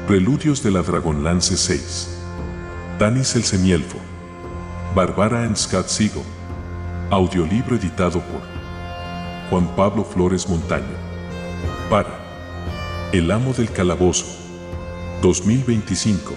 Preludios de la Dragonlance 6. Tanis el Semielfo. Bárbara and Scott Siegel. Audiolibro editado por Juan Pablo Flores Montaño. Para El Amo del Calabozo. 2025.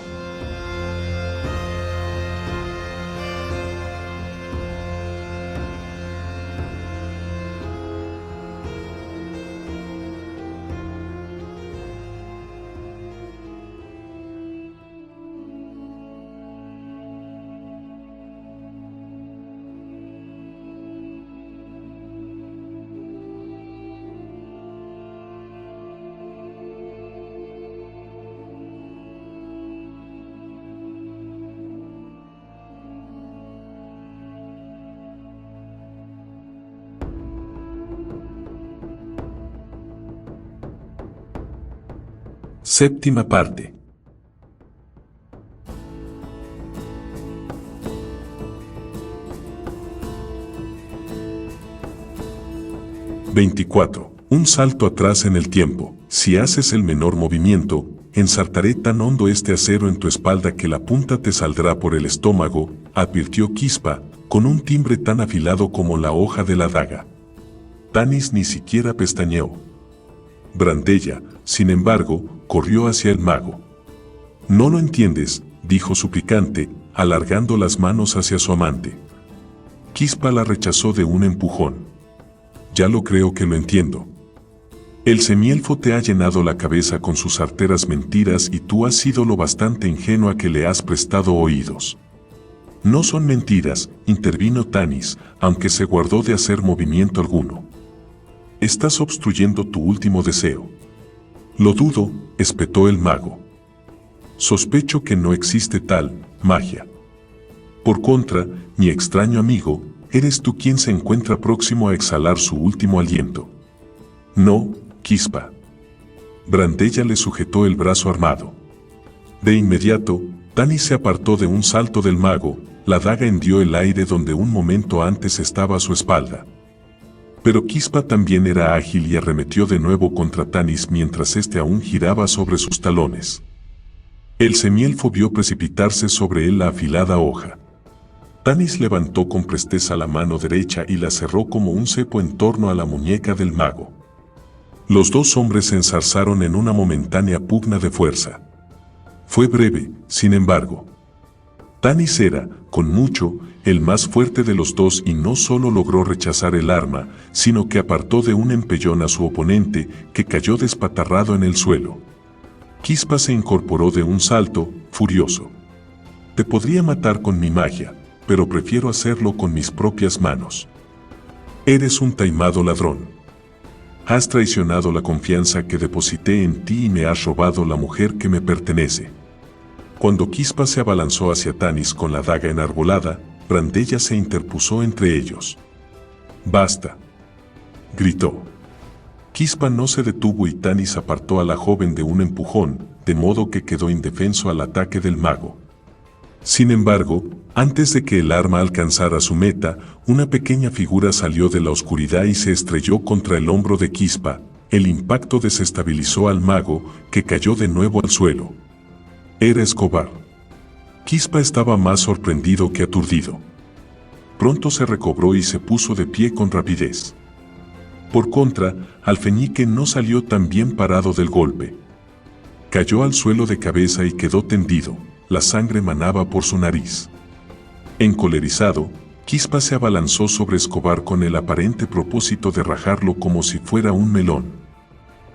Séptima parte. Un salto atrás en el tiempo. Si haces el menor movimiento, ensartaré tan hondo este acero en tu espalda que la punta te saldrá por el estómago, advirtió Quispa, con un timbre tan afilado como la hoja de la daga. Tanis ni siquiera pestañeó. Brandella, sin embargo, corrió hacia el mago. «No lo entiendes», dijo suplicante, alargando las manos hacia su amante. Quispa la rechazó de un empujón. «Ya lo creo que lo entiendo. El semielfo te ha llenado la cabeza con sus arteras mentiras y tú has sido lo bastante ingenua que le has prestado oídos». «No son mentiras», intervino Tanis, aunque se guardó de hacer movimiento alguno. «Estás obstruyendo tu último deseo». «Lo dudo», espetó el mago. «Sospecho que no existe tal magia. Por contra, mi extraño amigo, eres tú quien se encuentra próximo a exhalar su último aliento». «No, Quispa». Brandella le sujetó el brazo armado. De inmediato, Tanis se apartó de un salto del mago, la daga hendió el aire donde un momento antes estaba a su espalda. Pero Quispa también era ágil y arremetió de nuevo contra Tanis mientras éste aún giraba sobre sus talones. El semielfo vio precipitarse sobre él la afilada hoja. Tanis levantó con presteza la mano derecha y la cerró como un cepo en torno a la muñeca del mago. Los dos hombres se enzarzaron en una momentánea pugna de fuerza. Fue breve, sin embargo. Tanis era, con mucho, el más fuerte de los dos y no solo logró rechazar el arma, sino que apartó de un empellón a su oponente, que cayó despatarrado en el suelo. Quispa se incorporó de un salto, furioso. «Te podría matar con mi magia, pero prefiero hacerlo con mis propias manos. Eres un taimado ladrón. Has traicionado la confianza que deposité en ti y me has robado la mujer que me pertenece». Cuando Quispa se abalanzó hacia Tanis con la daga enarbolada, Brandella se interpuso entre ellos. «Basta», gritó. Quispa no se detuvo y Tanis apartó a la joven de un empujón, de modo que quedó indefenso al ataque del mago. Sin embargo, antes de que el arma alcanzara su meta, una pequeña figura salió de la oscuridad y se estrelló contra el hombro de Quispa. El impacto desestabilizó al mago, que cayó de nuevo al suelo. Era Escobar. Quispa estaba más sorprendido que aturdido. Pronto se recobró y se puso de pie con rapidez. Por contra, Alfeñique no salió tan bien parado del golpe. Cayó al suelo de cabeza y quedó tendido, la sangre manaba por su nariz. Encolerizado, Quispa se abalanzó sobre Escobar con el aparente propósito de rajarlo como si fuera un melón.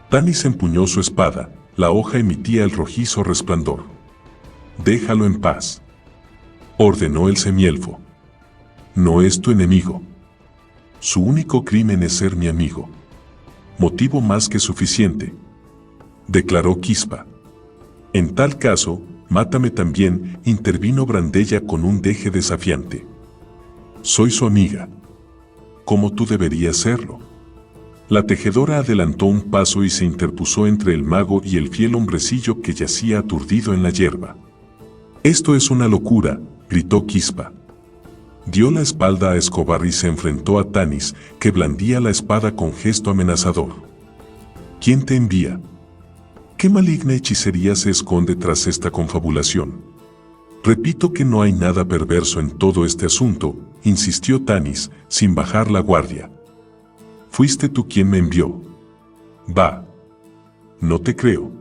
Tanis empuñó su espada, la hoja emitía el rojizo resplandor. «Déjalo en paz», ordenó el semielfo. «No es tu enemigo. Su único crimen es ser mi amigo. Motivo más que suficiente», declaró Quispa. «En tal caso, mátame también», intervino Brandella con un deje desafiante. «Soy su amiga. Como tú deberías serlo». La tejedora adelantó un paso y se interpuso entre el mago y el fiel hombrecillo que yacía aturdido en la hierba. «Esto es una locura», gritó Quispa. Dio la espalda a Escobar y se enfrentó a Tanis, que blandía la espada con gesto amenazador. «¿Quién te envía?», ¿Qué maligna hechicería se esconde tras esta confabulación? Repito que no hay nada perverso en todo este asunto, insistió Tanis, sin bajar la guardia. Fuiste tú quien me envió. Va. No te creo.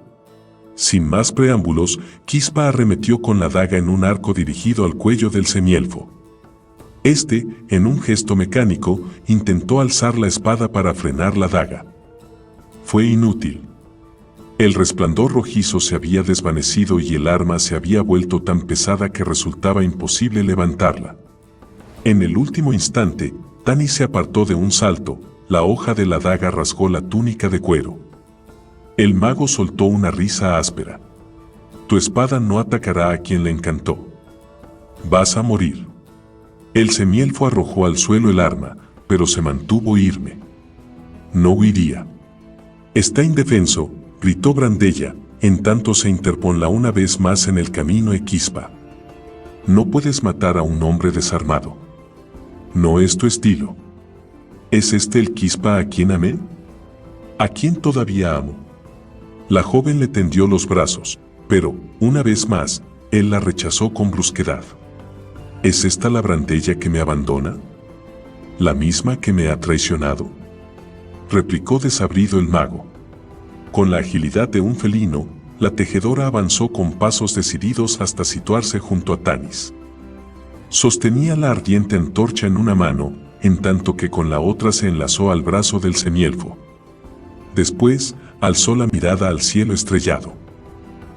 Sin más preámbulos, Quispa arremetió con la daga en un arco dirigido al cuello del semielfo. Este, en un gesto mecánico, intentó alzar la espada para frenar la daga. Fue inútil. El resplandor rojizo se había desvanecido y el arma se había vuelto tan pesada que resultaba imposible levantarla. En el último instante, Tanis se apartó de un salto, la hoja de la daga rasgó la túnica de cuero. El mago soltó una risa áspera. Tu espada no atacará a quien le encantó. Vas a morir. El semielfo arrojó al suelo el arma, pero se mantuvo firme. No huiría. Está indefenso, gritó Brandella, en tanto se interponla una vez más en el camino Quispa. No puedes matar a un hombre desarmado. No es tu estilo. ¿Es este el Quispa a quien amé? ¿A quien todavía amo? La joven le tendió los brazos, pero, una vez más, él la rechazó con brusquedad. ¿Es esta la Brandella que me abandona? ¿La misma que me ha traicionado? Replicó desabrido el mago. Con la agilidad de un felino, la tejedora avanzó con pasos decididos hasta situarse junto a Tanis. Sostenía la ardiente antorcha en una mano, en tanto que con la otra se enlazó al brazo del semielfo. Después, alzó la mirada al cielo estrellado.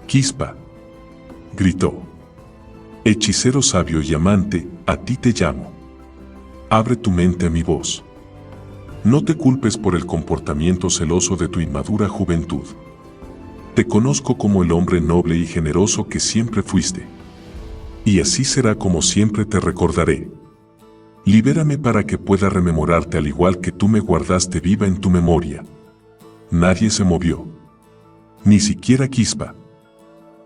Quispa, gritó. Hechicero sabio y amante, a ti te llamo. Abre tu mente a mi voz. No te culpes por el comportamiento celoso de tu inmadura juventud. Te conozco como el hombre noble y generoso que siempre fuiste. Y así será como siempre te recordaré. Libérame para que pueda rememorarte al igual que tú me guardaste viva en tu memoria. Nadie se movió. Ni siquiera Quispa.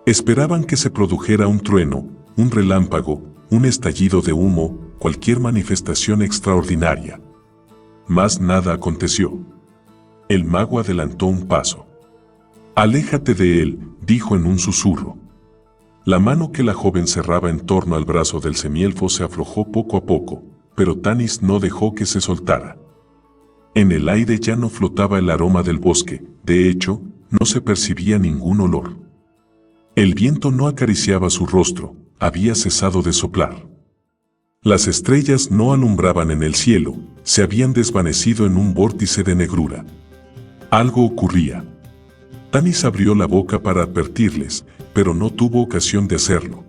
Esperaban que se produjera un trueno, un relámpago, un estallido de humo, cualquier manifestación extraordinaria. Mas nada aconteció. El mago adelantó un paso. Aléjate de él, dijo en un susurro. La mano que la joven cerraba en torno al brazo del semielfo se aflojó poco a poco, pero Tanis no dejó que se soltara. En el aire ya no flotaba el aroma del bosque, de hecho, no se percibía ningún olor. El viento no acariciaba su rostro, había cesado de soplar. Las estrellas no alumbraban en el cielo, se habían desvanecido en un vórtice de negrura. Algo ocurría. Tanis abrió la boca para advertirles, pero no tuvo ocasión de hacerlo.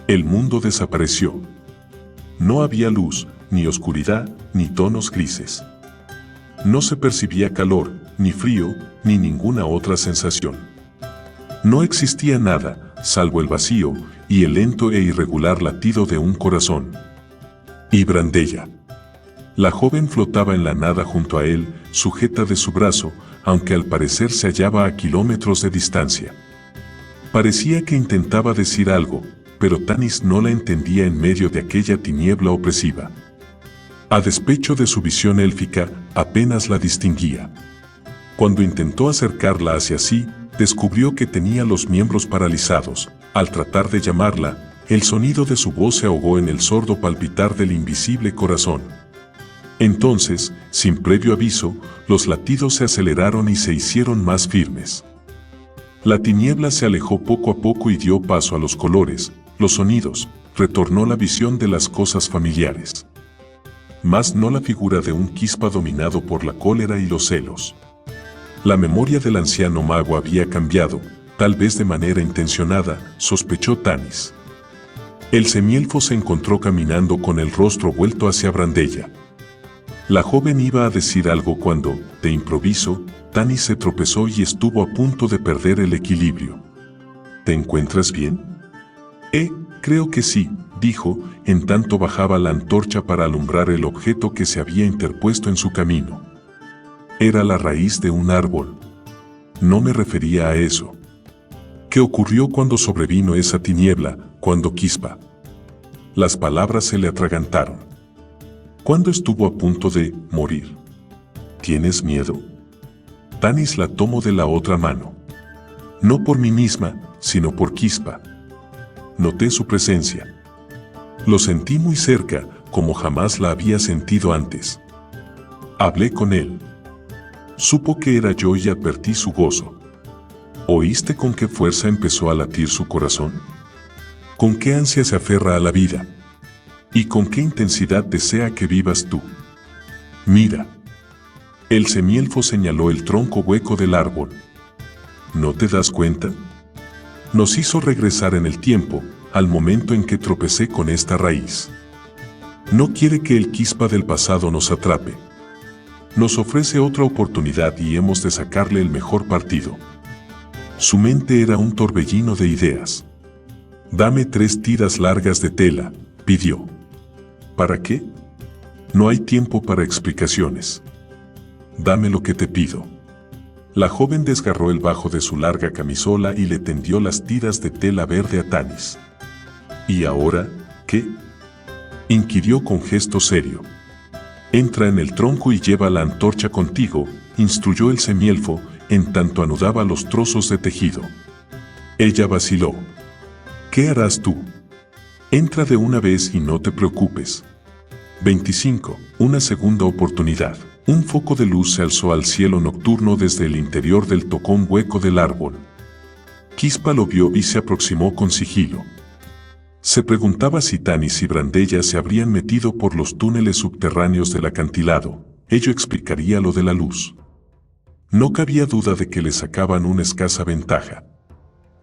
El mundo desapareció. No había luz, ni oscuridad, ni tonos grises. No se percibía calor, ni frío, ni ninguna otra sensación. No existía nada, salvo el vacío y el lento e irregular latido de un corazón. Y Brandella. La joven flotaba en la nada junto a él, sujeta de su brazo, aunque al parecer se hallaba a kilómetros de distancia. Parecía que intentaba decir algo, pero Tanis no la entendía en medio de aquella tiniebla opresiva. A despecho de su visión élfica, apenas la distinguía. Cuando intentó acercarla hacia sí, descubrió que tenía los miembros paralizados. Al tratar de llamarla, el sonido de su voz se ahogó en el sordo palpitar del invisible corazón. Entonces, sin previo aviso, los latidos se aceleraron y se hicieron más firmes. La tiniebla se alejó poco a poco y dio paso a los colores, los sonidos, retornó la visión de las cosas familiares. Mas no la figura de un Quispa dominado por la cólera y los celos. La memoria del anciano mago había cambiado, tal vez de manera intencionada, sospechó Tanis. El semielfo se encontró caminando con el rostro vuelto hacia Brandella. La joven iba a decir algo cuando, de improviso, Tanis se tropezó y estuvo a punto de perder el equilibrio. ¿Te encuentras bien? Creo que sí, dijo, en tanto bajaba la antorcha para alumbrar el objeto que se había interpuesto en su camino. Era la raíz de un árbol. No me refería a eso. ¿Qué ocurrió cuando sobrevino esa tiniebla, cuando Quispa? Las palabras se le atragantaron. ¿Cuándo estuvo a punto de morir? ¿Tienes miedo? Tanis la tomó de la otra mano. No por mí misma, sino por Quispa. Noté su presencia. Lo sentí muy cerca, como jamás la había sentido antes. Hablé con él. Supo que era yo y advertí su gozo. ¿Oíste con qué fuerza empezó a latir su corazón? ¿Con qué ansia se aferra a la vida? ¿Y con qué intensidad desea que vivas tú? Mira. El semielfo señaló el tronco hueco del árbol. ¿No te das cuenta? Nos hizo regresar en el tiempo, al momento en que tropecé con esta raíz. No quiere que el Quispa del pasado nos atrape. Nos ofrece otra oportunidad y hemos de sacarle el mejor partido. Su mente era un torbellino de ideas. Dame 3 tiras largas de tela, pidió. ¿Para qué? No hay tiempo para explicaciones. Dame lo que te pido. La joven desgarró el bajo de su larga camisola y le tendió las tiras de tela verde a Tanis. ¿Y ahora, qué? Inquirió con gesto serio. Entra en el tronco y lleva la antorcha contigo, instruyó el semielfo, en tanto anudaba los trozos de tejido. Ella vaciló. ¿Qué harás tú? Entra de una vez y no te preocupes. 25. Una segunda oportunidad. Un foco de luz se alzó al cielo nocturno desde el interior del tocón hueco del árbol. Quispa lo vio y se aproximó con sigilo. Se preguntaba si Tanis y Brandella se habrían metido por los túneles subterráneos del acantilado. Ello explicaría lo de la luz. No cabía duda de que le sacaban una escasa ventaja.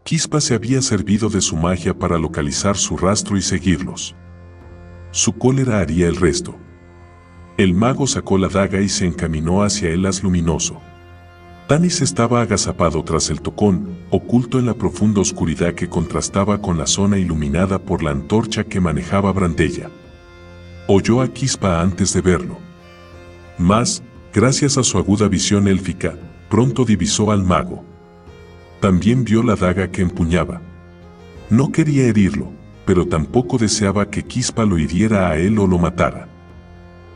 Quispa se había servido de su magia para localizar su rastro y seguirlos. Su cólera haría el resto. El mago sacó la daga y se encaminó hacia el haz luminoso. Tanis estaba agazapado tras el tocón, oculto en la profunda oscuridad que contrastaba con la zona iluminada por la antorcha que manejaba Brandella. Oyó a Quispa antes de verlo. Mas, gracias a su aguda visión élfica, pronto divisó al mago. También vio la daga que empuñaba. No quería herirlo, pero tampoco deseaba que Quispa lo hiriera a él o lo matara.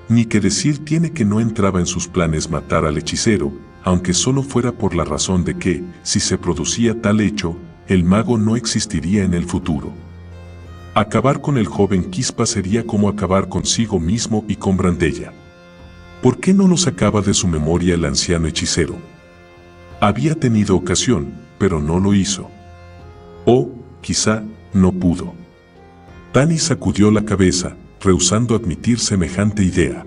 Ni que decir tiene que no entraba en sus planes matar al hechicero, aunque solo fuera por la razón de que, si se producía tal hecho, el mago no existiría en el futuro. Acabar con el joven Quispa sería como acabar consigo mismo y con Brandella. ¿Por qué no lo sacaba de su memoria el anciano hechicero? Había tenido ocasión, pero no lo hizo. O, quizá, no pudo. Tanis sacudió la cabeza, rehusando admitir semejante idea.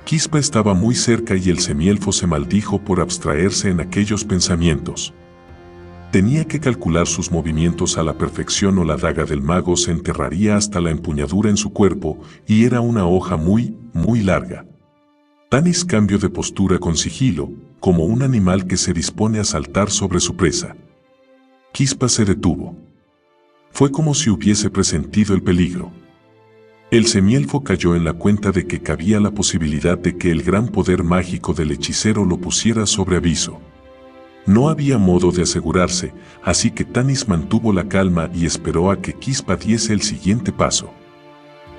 Quispa estaba muy cerca y el semielfo se maldijo por abstraerse en aquellos pensamientos. Tenía que calcular sus movimientos a la perfección o la daga del mago se enterraría hasta la empuñadura en su cuerpo, y era una hoja muy, muy larga. Tanis cambió de postura con sigilo, como un animal que se dispone a saltar sobre su presa. Quispa se detuvo. Fue como si hubiese presentido el peligro. El semielfo cayó en la cuenta de que cabía la posibilidad de que el gran poder mágico del hechicero lo pusiera sobre aviso. No había modo de asegurarse, así que Tanis mantuvo la calma y esperó a que Quispa diese el siguiente paso.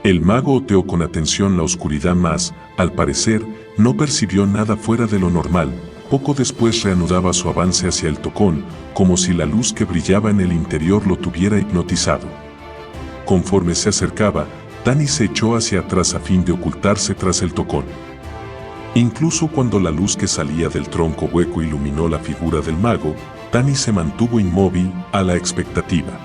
El mago oteó con atención la oscuridad mas, al parecer, no percibió nada fuera de lo normal. Poco después reanudaba su avance hacia el tocón, como si la luz que brillaba en el interior lo tuviera hipnotizado. Conforme se acercaba, Tanis se echó hacia atrás a fin de ocultarse tras el tocón. Incluso cuando la luz que salía del tronco hueco iluminó la figura del mago, Tanis se mantuvo inmóvil, a la expectativa.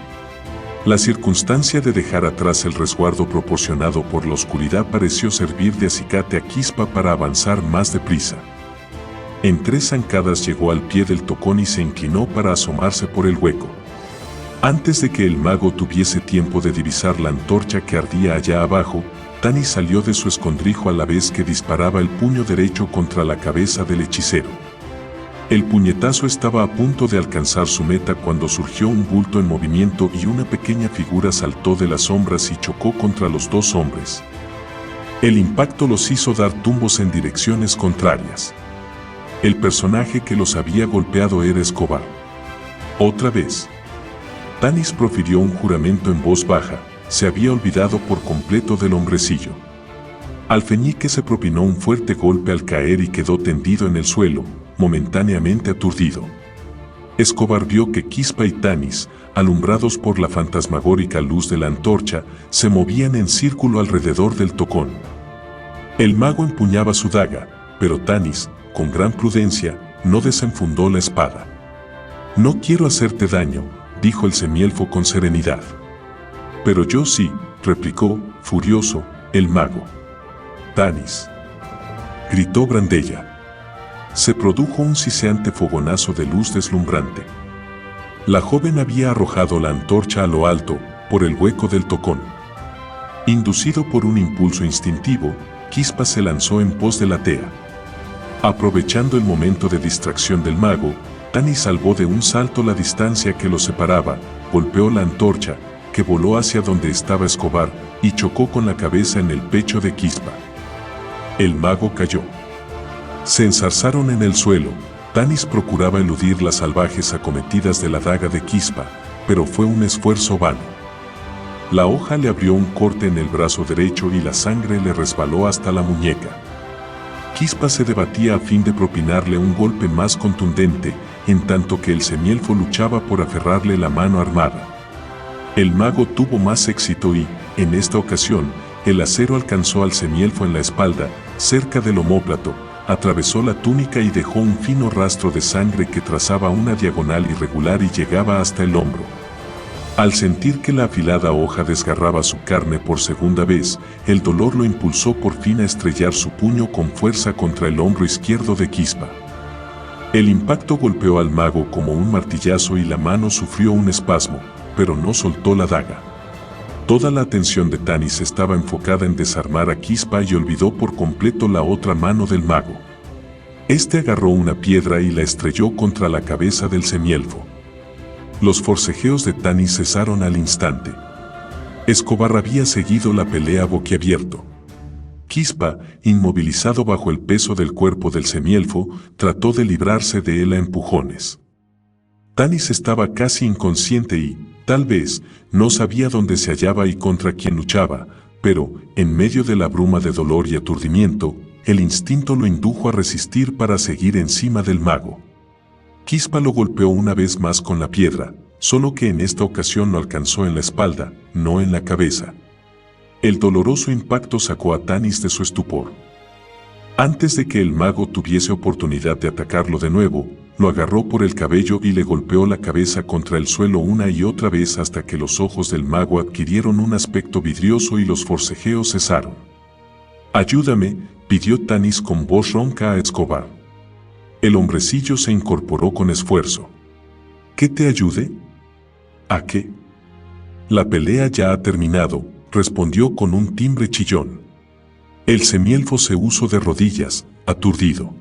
La circunstancia de dejar atrás el resguardo proporcionado por la oscuridad pareció servir de acicate a Quispa para avanzar más deprisa. En 3 zancadas llegó al pie del tocón y se inclinó para asomarse por el hueco. Antes de que el mago tuviese tiempo de divisar la antorcha que ardía allá abajo, Tanis salió de su escondrijo a la vez que disparaba el puño derecho contra la cabeza del hechicero. El puñetazo estaba a punto de alcanzar su meta cuando surgió un bulto en movimiento y una pequeña figura saltó de las sombras y chocó contra los 2 hombres. El impacto los hizo dar tumbos en direcciones contrarias. El personaje que los había golpeado era Escobar. Otra vez. Tanis profirió un juramento en voz baja, se había olvidado por completo del hombrecillo. Alfeñique se propinó un fuerte golpe al caer y quedó tendido en el suelo, momentáneamente aturdido. Escobar vio que Quispa y Tanis, alumbrados por la fantasmagórica luz de la antorcha, se movían en círculo alrededor del tocón. El mago empuñaba su daga, pero Tanis, con gran prudencia, no desenfundó la espada. «No quiero hacerte daño», dijo el semielfo con serenidad. «Pero yo sí», replicó, furioso, el mago. «Tanis», gritó Brandella. Se produjo un siseante fogonazo de luz deslumbrante. La joven había arrojado la antorcha a lo alto, por el hueco del tocón. Inducido por un impulso instintivo, Quispa se lanzó en pos de la tea. Aprovechando el momento de distracción del mago, Tanis salvó de un salto la distancia que los separaba, golpeó la antorcha, que voló hacia donde estaba Escobar, y chocó con la cabeza en el pecho de Quispa. El mago cayó. Se enzarzaron en el suelo. Tanis procuraba eludir las salvajes acometidas de la daga de Quispa, pero fue un esfuerzo vano. La hoja le abrió un corte en el brazo derecho y la sangre le resbaló hasta la muñeca. Quispa se debatía a fin de propinarle un golpe más contundente, en tanto que el semielfo luchaba por aferrarle la mano armada. El mago tuvo más éxito y, en esta ocasión, el acero alcanzó al semielfo en la espalda, cerca del omóplato, atravesó la túnica y dejó un fino rastro de sangre que trazaba una diagonal irregular y llegaba hasta el hombro. Al sentir que la afilada hoja desgarraba su carne por segunda vez, el dolor lo impulsó por fin a estrellar su puño con fuerza contra el hombro izquierdo de Quispa. El impacto golpeó al mago como un martillazo y la mano sufrió un espasmo, pero no soltó la daga. Toda la atención de Tanis estaba enfocada en desarmar a Quispa y olvidó por completo la otra mano del mago. Este agarró una piedra y la estrelló contra la cabeza del semielfo. Los forcejeos de Tanis cesaron al instante. Escobar había seguido la pelea boquiabierto. Quispa, inmovilizado bajo el peso del cuerpo del semielfo, trató de librarse de él a empujones. Tanis estaba casi inconsciente y, tal vez, no sabía dónde se hallaba y contra quién luchaba, pero, en medio de la bruma de dolor y aturdimiento, el instinto lo indujo a resistir para seguir encima del mago. Quispa lo golpeó una vez más con la piedra, solo que en esta ocasión lo alcanzó en la espalda, no en la cabeza. El doloroso impacto sacó a Tanis de su estupor. Antes de que el mago tuviese oportunidad de atacarlo de nuevo, lo agarró por el cabello y le golpeó la cabeza contra el suelo una y otra vez hasta que los ojos del mago adquirieron un aspecto vidrioso y los forcejeos cesaron. «Ayúdame», pidió Tanis con voz ronca a Escobar. El hombrecillo se incorporó con esfuerzo. «¿Qué te ayude?» «¿A qué?» «La pelea ya ha terminado», respondió con un timbre chillón. El semielfo se puso de rodillas, aturdido.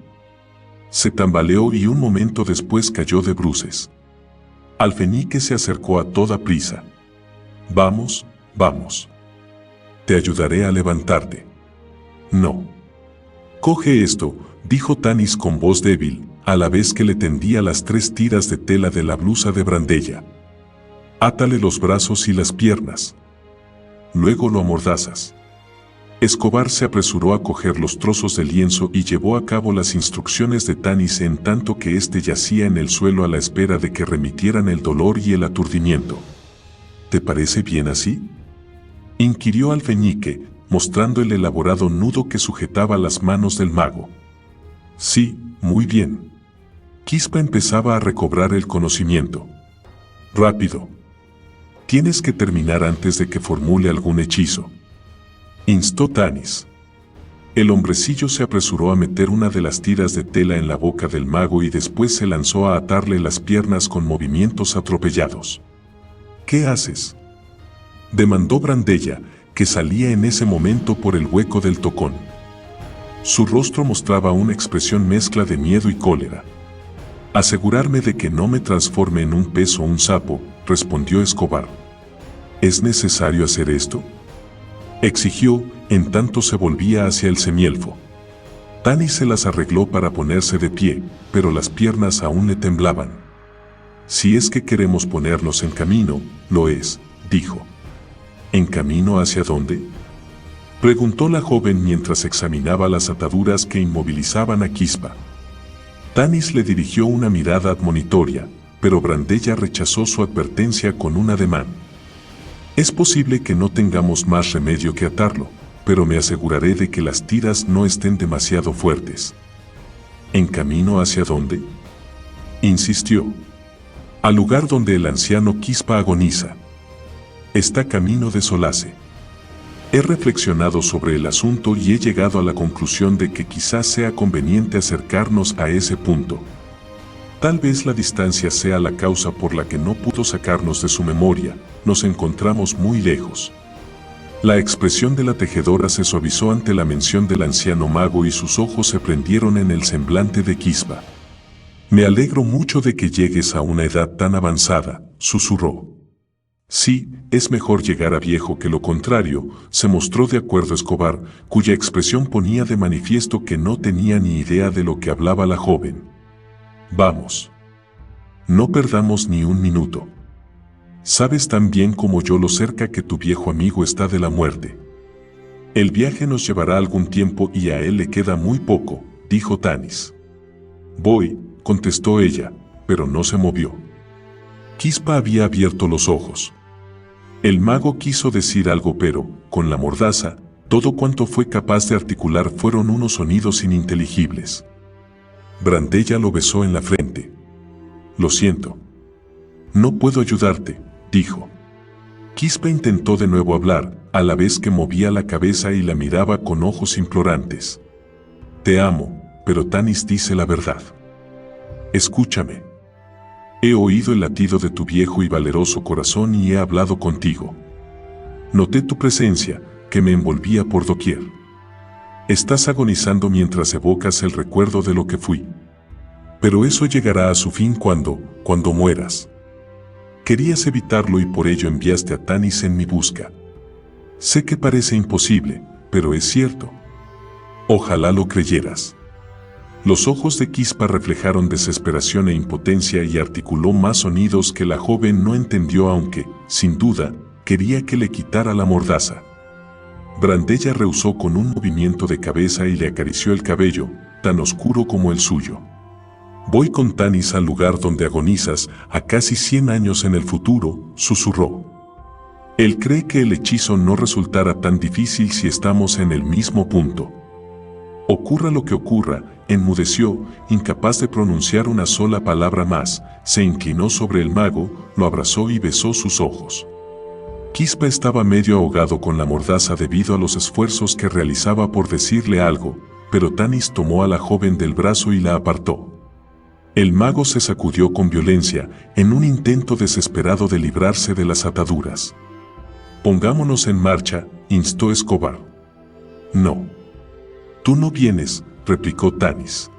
Se tambaleó y un momento después cayó de bruces. Alfeñique se acercó a toda prisa. «Vamos, vamos. Te ayudaré a levantarte». «No». «Coge esto», dijo Tanis con voz débil, a la vez que le tendía las 3 tiras de tela de la blusa de Brandella. «Átale los brazos y las piernas. Luego lo amordazas». Escobar se apresuró a coger los trozos de lienzo y llevó a cabo las instrucciones de Tanis en tanto que éste yacía en el suelo a la espera de que remitieran el dolor y el aturdimiento. «¿Te parece bien así?», inquirió Alfeñique, mostrando el elaborado nudo que sujetaba las manos del mago. «Sí, muy bien». Quispa empezaba a recobrar el conocimiento. «Rápido. Tienes que terminar antes de que formule algún hechizo», instó Tanis. El hombrecillo se apresuró a meter una de las tiras de tela en la boca del mago y después se lanzó a atarle las piernas con movimientos atropellados. «¿Qué haces?», demandó Brandella, que salía en ese momento por el hueco del tocón. Su rostro mostraba una expresión mezcla de miedo y cólera. «Asegurarme de que no me transforme en un pez o un sapo», respondió Escobar. «¿Es necesario hacer esto?», exigió, en tanto se volvía hacia el semielfo. Tanis se las arregló para ponerse de pie, pero las piernas aún le temblaban. «Si es que queremos ponernos en camino, lo es», dijo. «¿En camino hacia dónde?», preguntó la joven mientras examinaba las ataduras que inmovilizaban a Quispa. Tanis le dirigió una mirada admonitoria, pero Brandella rechazó su advertencia con un ademán. Es posible que no tengamos más remedio que atarlo, pero me aseguraré de que las tiras no estén demasiado fuertes. ¿En camino hacia dónde?, insistió. Al lugar donde el anciano Quispa agoniza. Está camino de Solace. He reflexionado sobre el asunto y he llegado a la conclusión de que quizás sea conveniente acercarnos a ese punto. Tal vez la distancia sea la causa por la que no pudo sacarnos de su memoria, nos encontramos muy lejos. La expresión de la tejedora se suavizó ante la mención del anciano mago y sus ojos se prendieron en el semblante de Quispa. Me alegro mucho de que llegues a una edad tan avanzada, susurró. Sí, es mejor llegar a viejo que lo contrario, se mostró de acuerdo Escobar, cuya expresión ponía de manifiesto que no tenía ni idea de lo que hablaba la joven. Vamos. No perdamos ni un minuto. Sabes tan bien como yo lo cerca que tu viejo amigo está de la muerte. El viaje nos llevará algún tiempo y a él le queda muy poco, dijo Tanis. Voy, contestó ella, pero no se movió. Quispa había abierto los ojos. El mago quiso decir algo, pero, con la mordaza, todo cuanto fue capaz de articular fueron unos sonidos ininteligibles. Brandella lo besó en la frente. Lo siento. No puedo ayudarte, dijo. Quispa intentó de nuevo hablar, a la vez que movía la cabeza y la miraba con ojos implorantes. Te amo, pero Tanis dice la verdad. Escúchame. He oído el latido de tu viejo y valeroso corazón y he hablado contigo. Noté tu presencia, que me envolvía por doquier. Estás agonizando mientras evocas el recuerdo de lo que fui. Pero eso llegará a su fin cuando mueras. Querías evitarlo y por ello enviaste a Tanis en mi busca. Sé que parece imposible, pero es cierto. Ojalá lo creyeras. Los ojos de Quispa reflejaron desesperación e impotencia y articuló más sonidos que la joven no entendió, aunque, sin duda, quería que le quitara la mordaza. Brandella rehusó con un movimiento de cabeza y le acarició el cabello, tan oscuro como el suyo. Voy con Tanis al lugar donde agonizas, a casi 100 años en el futuro, susurró. Él cree que el hechizo no resultará tan difícil si estamos en el mismo punto. Ocurra lo que ocurra, enmudeció, incapaz de pronunciar una sola palabra más, se inclinó sobre el mago, lo abrazó y besó sus ojos. Quispa estaba medio ahogado con la mordaza debido a los esfuerzos que realizaba por decirle algo, pero Tanis tomó a la joven del brazo y la apartó. El mago se sacudió con violencia, en un intento desesperado de librarse de las ataduras. Pongámonos en marcha, instó Escobar. No. Tú no vienes, replicó Tanis.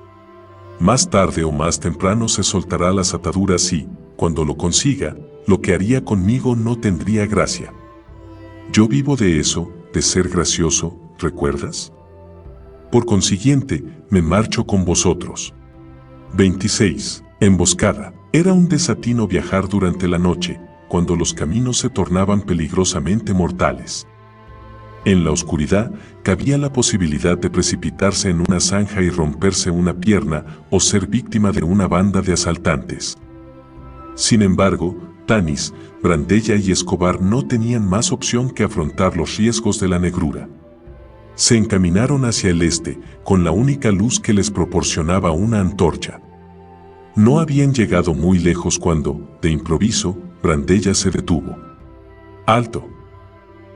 Más tarde o más temprano se soltará las ataduras y, cuando lo consiga, lo que haría conmigo no tendría gracia. Yo vivo de eso, de ser gracioso, ¿recuerdas? Por consiguiente, me marcho con vosotros. 26. Emboscada. Era un desatino viajar durante la noche, cuando los caminos se tornaban peligrosamente mortales. En la oscuridad, cabía la posibilidad de precipitarse en una zanja y romperse una pierna o ser víctima de una banda de asaltantes. Sin embargo, Tanis, Brandella y Escobar no tenían más opción que afrontar los riesgos de la negrura. Se encaminaron hacia el este, con la única luz que les proporcionaba una antorcha. No habían llegado muy lejos cuando, de improviso, Brandella se detuvo. «¡Alto!»,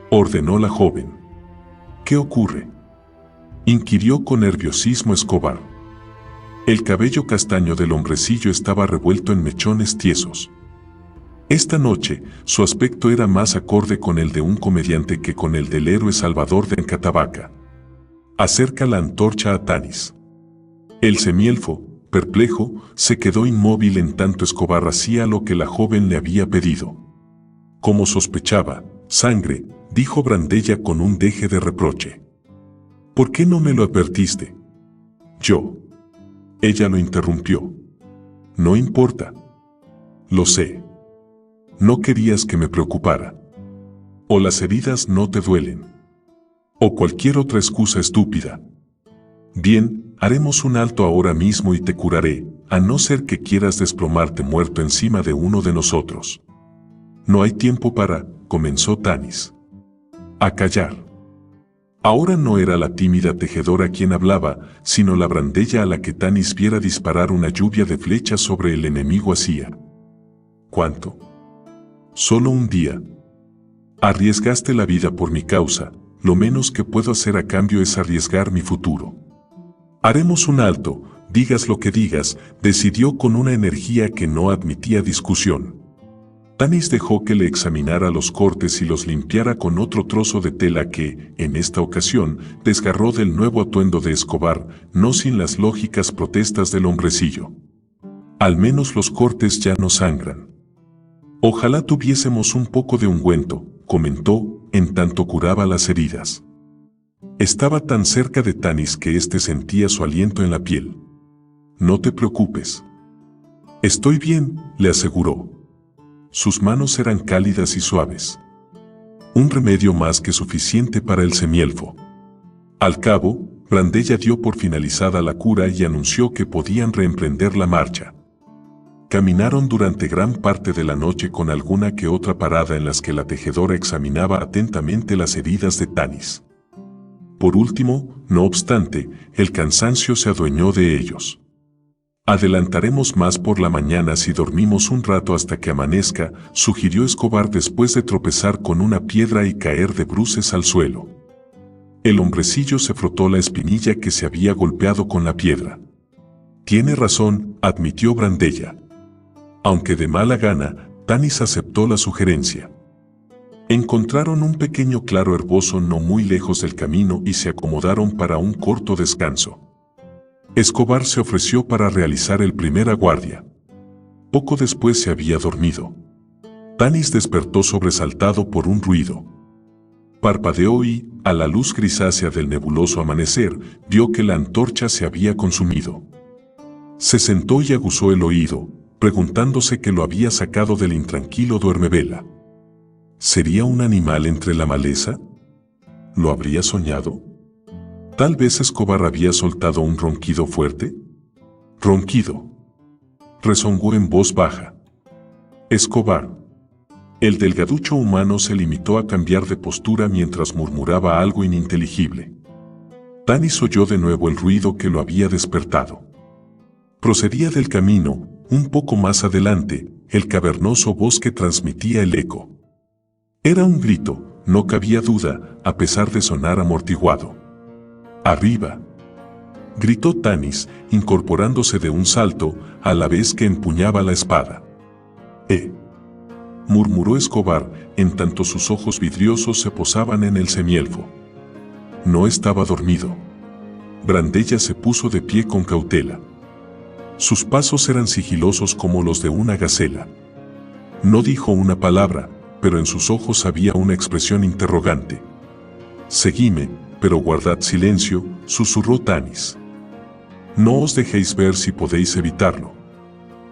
ordenó la joven. «¿Qué ocurre?», inquirió con nerviosismo Escobar. El cabello castaño del hombrecillo estaba revuelto en mechones tiesos. Esta noche, su aspecto era más acorde con el de un comediante que con el del héroe salvador de Encatabaca. Acerca la antorcha a Tanis. El semielfo, perplejo, se quedó inmóvil en tanto Escobar hacía lo que la joven le había pedido. Como sospechaba, sangre, dijo Brandella con un deje de reproche. ¿Por qué no me lo advertiste? Yo. Ella lo interrumpió. No importa. Lo sé. No querías que me preocupara. O las heridas no te duelen. O cualquier otra excusa estúpida. Bien, haremos un alto ahora mismo y te curaré, a no ser que quieras desplomarte muerto encima de uno de nosotros. No hay tiempo para, comenzó Tanis. A callar. Ahora no era la tímida tejedora quien hablaba, sino la Brandella a la que Tanis viera disparar una lluvia de flechas sobre el enemigo hacía. ¿Cuánto? Solo un día. Arriesgaste la vida por mi causa, lo menos que puedo hacer a cambio es arriesgar mi futuro. Haremos un alto, digas lo que digas, decidió con una energía que no admitía discusión. Tanis dejó que le examinara los cortes y los limpiara con otro trozo de tela que, en esta ocasión, desgarró del nuevo atuendo de Escobar, no sin las lógicas protestas del hombrecillo. Al menos los cortes ya no sangran. Ojalá tuviésemos un poco de ungüento, comentó, en tanto curaba las heridas. Estaba tan cerca de Tanis que éste sentía su aliento en la piel. No te preocupes. Estoy bien, le aseguró. Sus manos eran cálidas y suaves. Un remedio más que suficiente para el semielfo. Al cabo, Brandella dio por finalizada la cura y anunció que podían reemprender la marcha. Caminaron durante gran parte de la noche con alguna que otra parada en las que la tejedora examinaba atentamente las heridas de Tanis. Por último, no obstante, el cansancio se adueñó de ellos. Adelantaremos más por la mañana si dormimos un rato hasta que amanezca, sugirió Escobar después de tropezar con una piedra y caer de bruces al suelo. El hombrecillo se frotó la espinilla que se había golpeado con la piedra. Tiene razón, admitió Brandella. Aunque de mala gana, Tanis aceptó la sugerencia. Encontraron un pequeño claro herboso no muy lejos del camino y se acomodaron para un corto descanso. Escobar se ofreció para realizar el primera guardia. Poco después se había dormido. Tanis despertó sobresaltado por un ruido. Parpadeó y, a la luz grisácea del nebuloso amanecer, vio que la antorcha se había consumido. Se sentó y aguzó el oído, preguntándose qué lo había sacado del intranquilo duermevela. ¿Sería un animal entre la maleza? ¿Lo habría soñado? Tal vez Escobar había soltado un ronquido fuerte. Ronquido. Rezongó en voz baja. Escobar. El delgaducho humano se limitó a cambiar de postura mientras murmuraba algo ininteligible. Tanis oyó de nuevo el ruido que lo había despertado. Procedía del camino, un poco más adelante, el cavernoso bosque transmitía el eco. Era un grito, no cabía duda, a pesar de sonar amortiguado. ¡Arriba!, gritó Tanis, incorporándose de un salto, a la vez que empuñaba la espada. Murmuró Escobar, en tanto sus ojos vidriosos se posaban en el semielfo. No estaba dormido. Brandella se puso de pie con cautela. Sus pasos eran sigilosos como los de una gacela. No dijo una palabra, pero en sus ojos había una expresión interrogante. «Seguime, pero guardad silencio», susurró Tanis. «No os dejéis ver si podéis evitarlo».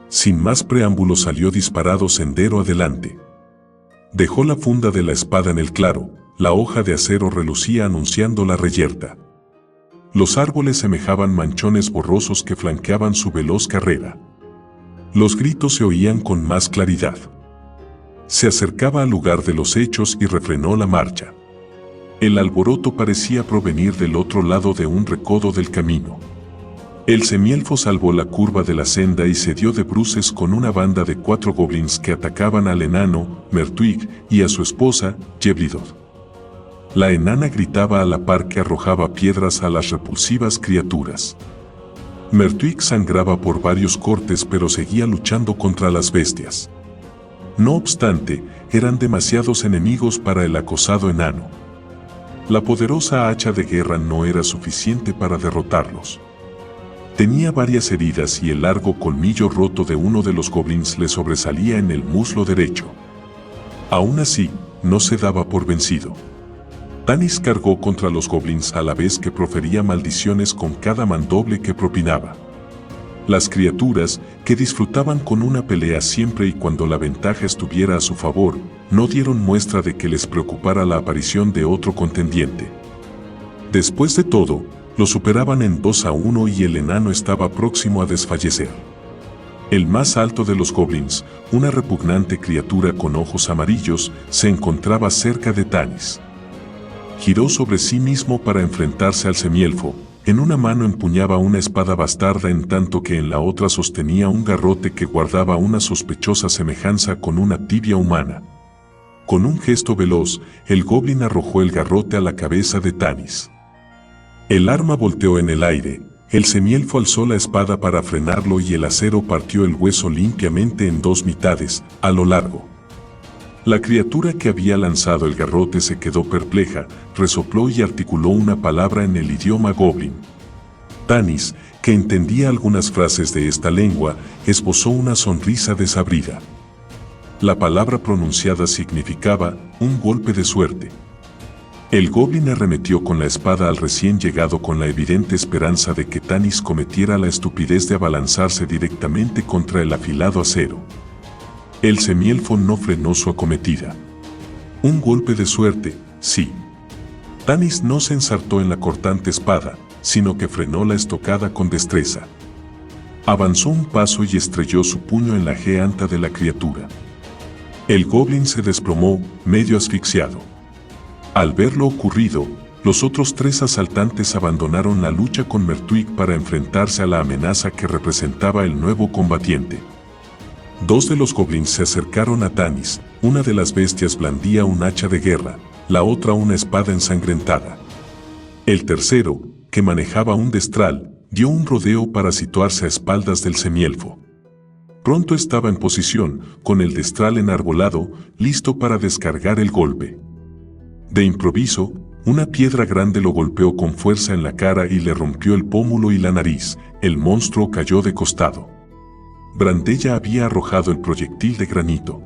Sin más preámbulos salió disparado sendero adelante. Dejó la funda de la espada en el claro, la hoja de acero relucía anunciando la reyerta. Los árboles semejaban manchones borrosos que flanqueaban su veloz carrera. Los gritos se oían con más claridad. Se acercaba al lugar de los hechos y refrenó la marcha. El alboroto parecía provenir del otro lado de un recodo del camino. El semielfo salvó la curva de la senda y se dio de bruces con una banda de 4 goblins que atacaban al enano, Mertuig, y a su esposa, Yeblidod. La enana gritaba a la par que arrojaba piedras a las repulsivas criaturas. Mertuig sangraba por varios cortes pero seguía luchando contra las bestias. No obstante, eran demasiados enemigos para el acosado enano. La poderosa hacha de guerra no era suficiente para derrotarlos. Tenía varias heridas y el largo colmillo roto de uno de los goblins le sobresalía en el muslo derecho. Aún así, no se daba por vencido. Tanis cargó contra los goblins a la vez que profería maldiciones con cada mandoble que propinaba. Las criaturas, que disfrutaban con una pelea siempre y cuando la ventaja estuviera a su favor, no dieron muestra de que les preocupara la aparición de otro contendiente. Después de todo, Lo superaban en 2-1 y el enano estaba próximo a desfallecer. El más alto de los goblins, una repugnante criatura con ojos amarillos, se encontraba cerca de Tanis. Giró sobre sí mismo para enfrentarse al semielfo. En una mano empuñaba una espada bastarda en tanto que en la otra sostenía un garrote que guardaba una sospechosa semejanza con una tibia humana. Con un gesto veloz, el goblin arrojó el garrote a la cabeza de Tanis. El arma volteó en el aire, el semielfo alzó la espada para frenarlo y el acero partió el hueso limpiamente en 2 mitades, a lo largo. La criatura que había lanzado el garrote se quedó perpleja, resopló y articuló una palabra en el idioma goblin. Tanis, que entendía algunas frases de esta lengua, esbozó una sonrisa desabrida. La palabra pronunciada significaba un golpe de suerte. El goblin arremetió con la espada al recién llegado con la evidente esperanza de que Tanis cometiera la estupidez de abalanzarse directamente contra el afilado acero. El semielfo no frenó su acometida. Un golpe de suerte, sí. Tanis no se ensartó en la cortante espada, sino que frenó la estocada con destreza. Avanzó un paso y estrelló su puño en la geanta de la criatura. El goblin se desplomó, medio asfixiado. Al ver lo ocurrido, los otros 3 asaltantes abandonaron la lucha con Mertuig para enfrentarse a la amenaza que representaba el nuevo combatiente. 2 de los goblins se acercaron a Tanis, una de las bestias blandía un hacha de guerra, la otra una espada ensangrentada. El tercero, que manejaba un destral, dio un rodeo para situarse a espaldas del semielfo. Pronto estaba en posición, con el destral enarbolado, listo para descargar el golpe. De improviso, una piedra grande lo golpeó con fuerza en la cara y le rompió el pómulo y la nariz. El monstruo cayó de costado. Brandella había arrojado el proyectil de granito.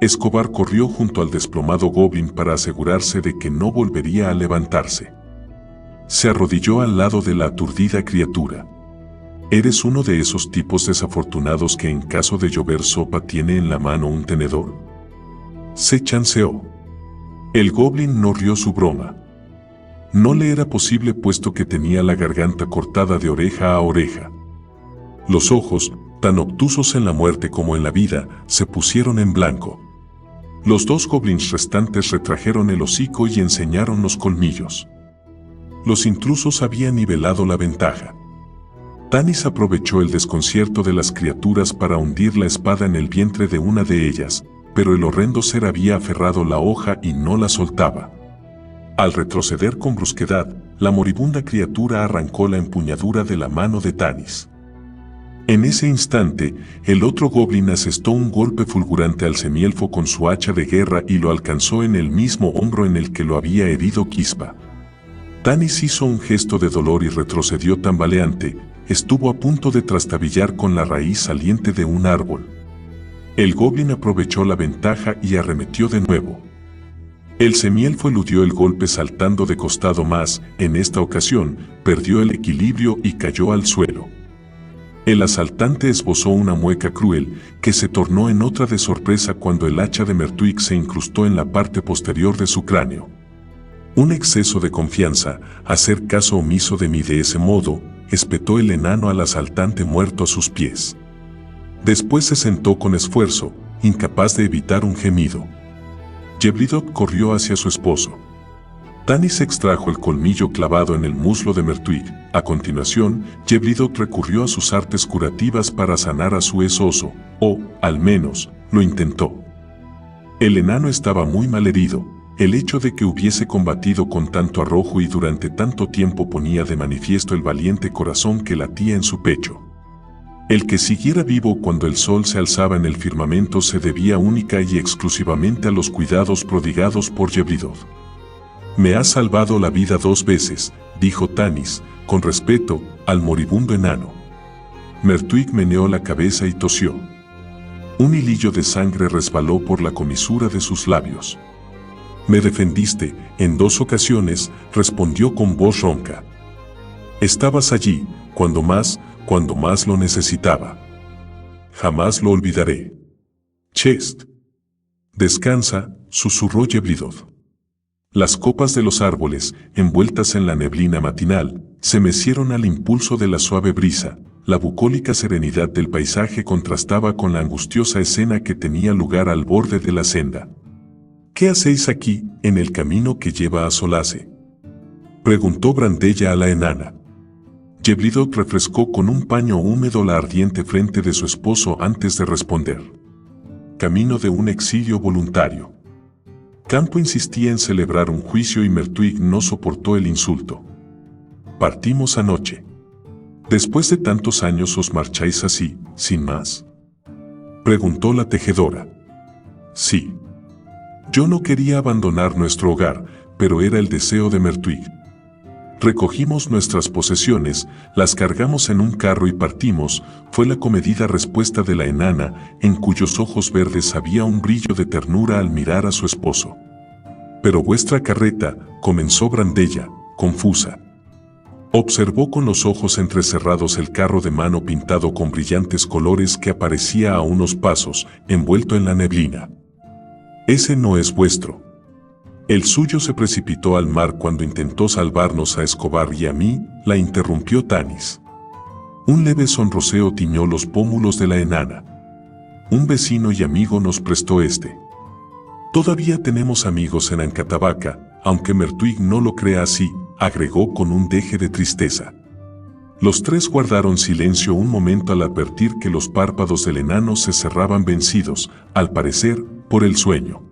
Escobar corrió junto al desplomado goblin para asegurarse de que no volvería a levantarse. Se arrodilló al lado de la aturdida criatura. ¿Eres uno de esos tipos desafortunados que en caso de llover sopa tiene en la mano un tenedor? Se chanceó. El goblin no rió su broma. No le era posible puesto que tenía la garganta cortada de oreja a oreja. Los ojos, tan obtusos en la muerte como en la vida, se pusieron en blanco. Los 2 goblins restantes retrajeron el hocico y enseñaron los colmillos. Los intrusos habían nivelado la ventaja. Tanis aprovechó el desconcierto de las criaturas para hundir la espada en el vientre de una de ellas, pero el horrendo ser había aferrado la hoja y no la soltaba. Al retroceder con brusquedad, la moribunda criatura arrancó la empuñadura de la mano de Tanis. En ese instante, el otro goblin asestó un golpe fulgurante al semielfo con su hacha de guerra y lo alcanzó en el mismo hombro en el que lo había herido Quispa. Tanis hizo un gesto de dolor y retrocedió tambaleante, estuvo a punto de trastabillar con la raíz saliente de un árbol. El goblin aprovechó la ventaja y arremetió de nuevo. El semielfo eludió el golpe saltando de costado más, en esta ocasión, perdió el equilibrio y cayó al suelo. El asaltante esbozó una mueca cruel, que se tornó en otra de sorpresa cuando el hacha de Mertuig se incrustó en la parte posterior de su cráneo. Un exceso de confianza, hacer caso omiso de mí de ese modo, espetó el enano al asaltante muerto a sus pies. Después se sentó con esfuerzo, incapaz de evitar un gemido. Jebridot corrió hacia su esposo. Tanis extrajo el colmillo clavado en el muslo de Mertuig. A continuación, Jebridot recurrió a sus artes curativas para sanar a su esoso, o, al menos, lo intentó. El enano estaba muy mal herido. El hecho de que hubiese combatido con tanto arrojo y durante tanto tiempo ponía de manifiesto el valiente corazón que latía en su pecho. El que siguiera vivo cuando el sol se alzaba en el firmamento se debía única y exclusivamente a los cuidados prodigados por Jebridot. «Me has salvado la vida 2 veces», dijo Tanis, con respeto, al moribundo enano. Mertuig meneó la cabeza y tosió. Un hilillo de sangre resbaló por la comisura de sus labios. «Me defendiste, en 2 ocasiones», respondió con voz ronca. «Estabas allí, cuando más lo necesitaba. Jamás lo olvidaré». «Chest». «Descansa», susurró Jebridot. Las copas de los árboles, envueltas en la neblina matinal, se mecieron al impulso de la suave brisa. La bucólica serenidad del paisaje contrastaba con la angustiosa escena que tenía lugar al borde de la senda. «¿Qué hacéis aquí, en el camino que lleva a Solace?», preguntó Brandella a la enana. Yeblidot refrescó con un paño húmedo la ardiente frente de su esposo antes de responder. «Camino de un exilio voluntario». Campo insistía en celebrar un juicio y Mertwig no soportó el insulto. «Partimos anoche. ¿Después de tantos años os marcháis así, sin más?», preguntó la tejedora. «Sí. Yo no quería abandonar nuestro hogar, pero era el deseo de Mertwig. Recogimos nuestras posesiones, las cargamos en un carro y partimos», fue la comedida respuesta de la enana, en cuyos ojos verdes había un brillo de ternura al mirar a su esposo. «Pero vuestra carreta», comenzó Brandella, confusa. Observó con los ojos entrecerrados el carro de mano pintado con brillantes colores que aparecía a unos pasos, envuelto en la neblina. «Ese no es vuestro. El suyo se precipitó al mar cuando intentó salvarnos a Escobar y a mí», la interrumpió Tanis. Un leve sonroseo tiñó los pómulos de la enana. «Un vecino y amigo nos prestó este. Todavía tenemos amigos en Ancatabaca, aunque Mertwig no lo crea así», agregó con un deje de tristeza. Los tres guardaron silencio un momento al advertir que los párpados del enano se cerraban vencidos, al parecer, por el sueño.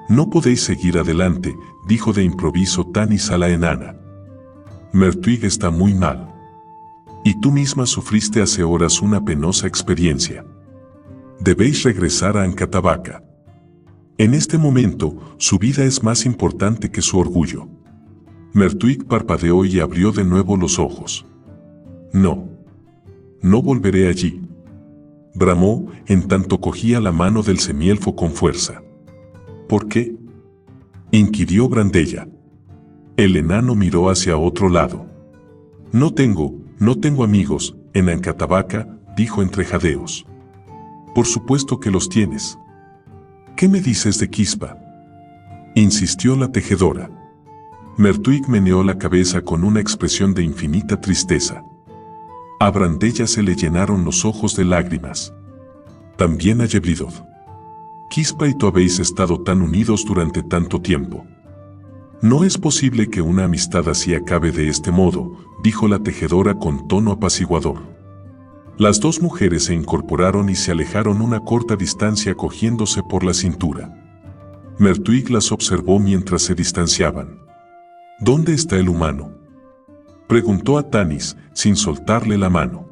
«No podéis seguir adelante», dijo de improviso Tanis a la enana. «Mertwig está muy mal. Y tú misma sufriste hace horas una penosa experiencia. Debéis regresar a Ancatabaca. En este momento, su vida es más importante que su orgullo». Mertwig parpadeó y abrió de nuevo los ojos. «No. No volveré allí», bramó, en tanto cogía la mano del semielfo con fuerza. «¿Por qué?», inquirió Brandella. El enano miró hacia otro lado. No tengo amigos en Ancatabaca», dijo entre jadeos. «Por supuesto que los tienes. ¿Qué me dices de Quispa?», insistió la tejedora. Mertwig meneó la cabeza con una expresión de infinita tristeza. A Brandella se le llenaron los ojos de lágrimas. «También a Yeblidot. Quispa y tú habéis estado tan unidos durante tanto tiempo. No es posible que una amistad así acabe de este modo», dijo la tejedora con tono apaciguador. Las dos mujeres se incorporaron y se alejaron una corta distancia cogiéndose por la cintura. Mertwig las observó mientras se distanciaban. «¿Dónde está el humano?», preguntó a Tanis, sin soltarle la mano.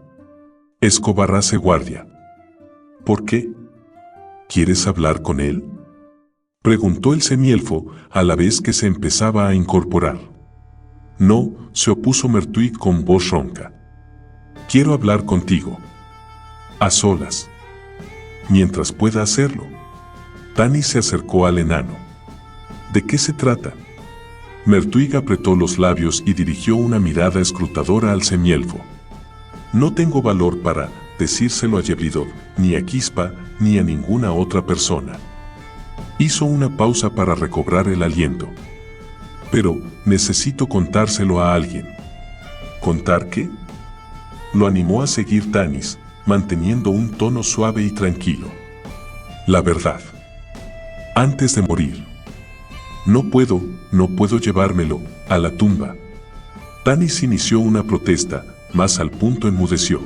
«Escobar hace guardia». «¿Por qué? ¿Quieres hablar con él?», preguntó el semielfo, a la vez que se empezaba a incorporar. «No», se opuso Mertwig con voz ronca. «Quiero hablar contigo. A solas. Mientras pueda hacerlo». Tanis se acercó al enano. «¿De qué se trata?». Mertwig apretó los labios y dirigió una mirada escrutadora al semielfo. «No tengo valor para decírselo a Yeblidot, ni a Quispa, ni a ninguna otra persona». Hizo una pausa para recobrar el aliento. «Pero necesito contárselo a alguien». «¿Contar qué?», lo animó a seguir Tanis, manteniendo un tono suave y tranquilo. «La verdad. Antes de morir. No puedo llevármelo a la tumba». Tanis inició una protesta, mas al punto enmudeció.